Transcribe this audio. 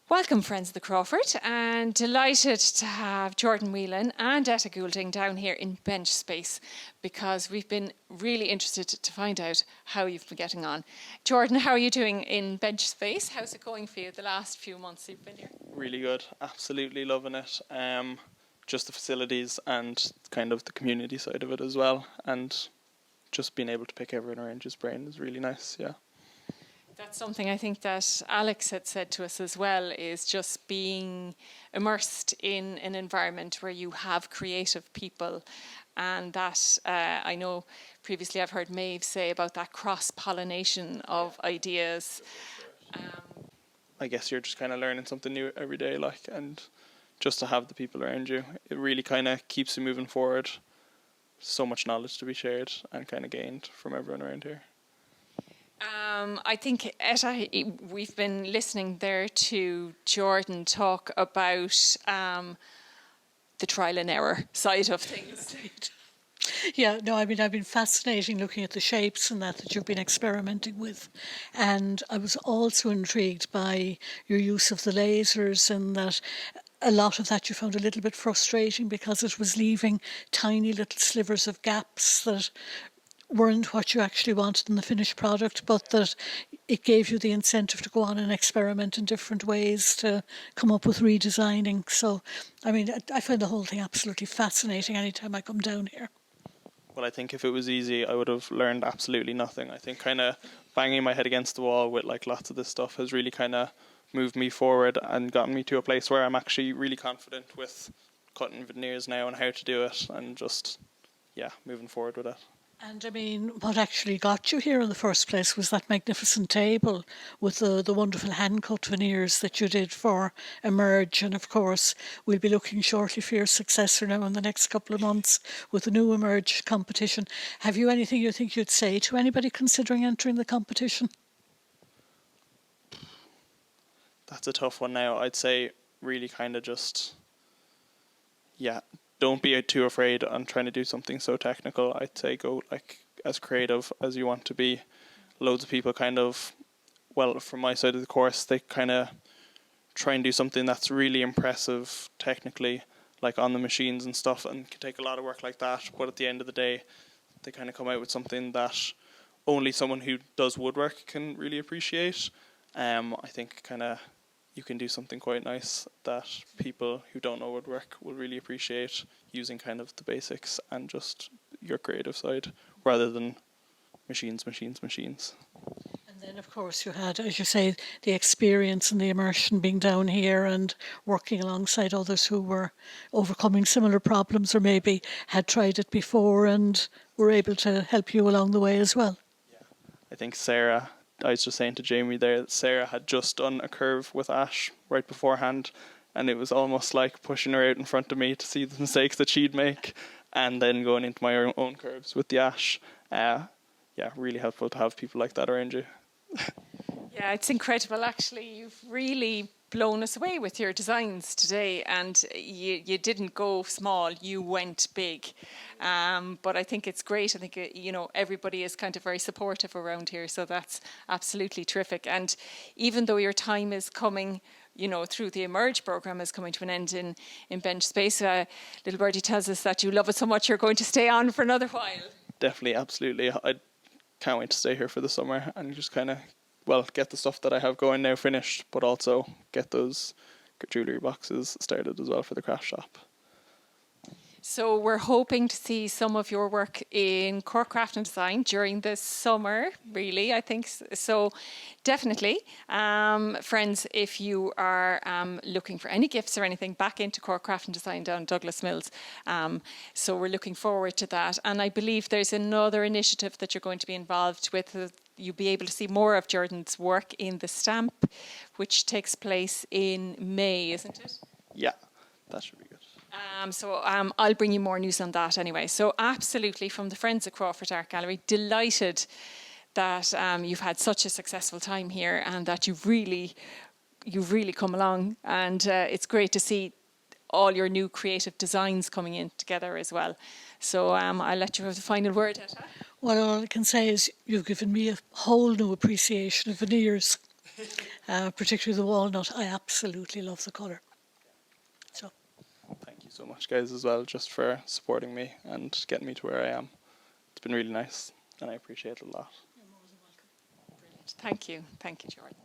Welcome, friends of the Crawford, and delighted to have Jordan Whelan and Etta Goulding down here in Benchspace because we've been really interested to find out how you've been getting on. Jordan, how are you doing in Benchspace? How's it going for you the last few months you've been here? Really good, absolutely loving it. Just the facilities and kind of the community side of it as well, and just being able to pick everyone around your brain is really nice, yeah. That's something I think that Alex had said to us as well, is just being immersed in an environment where you have creative people. And that, I know previously I've heard Maeve say about that cross-pollination of ideas. I guess you're just kind of learning something new every day, and just to have the people around you, it really kind of keeps you moving forward. So much knowledge to be shared and kind of gained from everyone around here. I think, Etta, we've been listening there to Jordan talk about the trial and error side of things. Yeah, no, I mean, I've been fascinating looking at the shapes and that you've been experimenting with. And I was also intrigued by your use of the lasers, and that a lot of that you found a little bit frustrating because it was leaving tiny little slivers of gaps that weren't what you actually wanted in the finished product, but that it gave you the incentive to go on and experiment in different ways to come up with redesigning. So, I mean, I find the whole thing absolutely fascinating anytime I come down here. Well, I think if it was easy, I would have learned absolutely nothing. I think kind of banging my head against the wall with lots of this stuff has really kind of moved me forward and gotten me to a place where I'm actually really confident with cutting veneers now and how to do it, and just, moving forward with it. And I mean, what actually got you here in the first place was that magnificent table with the wonderful hand-cut veneers that you did for Emerge. And of course, we'll be looking shortly for your successor now in the next couple of months with the new Emerge competition. Have you anything you think you'd say to anybody considering entering the competition? That's a tough one now. I'd say really kind of just, don't be too afraid on trying to do something so technical. I'd say go as creative as you want to be. Loads of people from my side of the course, they kind of try and do something that's really impressive technically, on the machines and stuff, and can take a lot of work like that. But at the end of the day, they kind of come out with something that only someone who does woodwork can really appreciate. I think kind of you can do something quite nice that people who don't know woodwork will really appreciate, using kind of the basics and just your creative side rather than machines. And then, of course, you had, as you say, the experience and the immersion being down here and working alongside others who were overcoming similar problems or maybe had tried it before and were able to help you along the way as well. Yeah, I think Sarah, I was just saying to Jamie there that Sarah had just done a curve with Ash right beforehand, and it was almost like pushing her out in front of me to see the mistakes that she'd make, and then going into my own curves with the Ash. Really helpful to have people like that around you. Yeah, it's incredible actually. You've really blown us away with your designs today, and you didn't go small, you went big. But I think it's great. I think everybody is kind of very supportive around here, so that's absolutely terrific. And even though your time is coming, through the Emerge programme is coming to an end in Benchspace, little birdie tells us that you love it so much you're going to stay on for another while. Definitely, absolutely. I can't wait to stay here for the summer and just kind of get the stuff that I have going now finished, but also get those jewellery boxes started as well for the craft shop. So we're hoping to see some of your work in Cork Craft and Design during the summer, really, I think. So definitely, friends, if you are looking for any gifts or anything, back into Cork Craft and Design down Douglas Mills. So we're looking forward to that. And I believe there's another initiative that you're going to be involved with. You'll be able to see more of Jordan's work in the stamp, which takes place in May, isn't it? Yeah, that should be good. I'll bring you more news on that anyway. So absolutely, from the Friends of Crawford Art Gallery, delighted that you've had such a successful time here and that you've really come along. And it's great to see all your new creative designs coming in together as well. So I'll let you have the final word, Etta. Well, all I can say is you've given me a whole new appreciation of veneers. particularly the walnut. I absolutely love the colour. So. Thank you so much, guys, as well, just for supporting me and getting me to where I am. It's been really nice, and I appreciate it a lot. Thank you. Thank you, Jordan.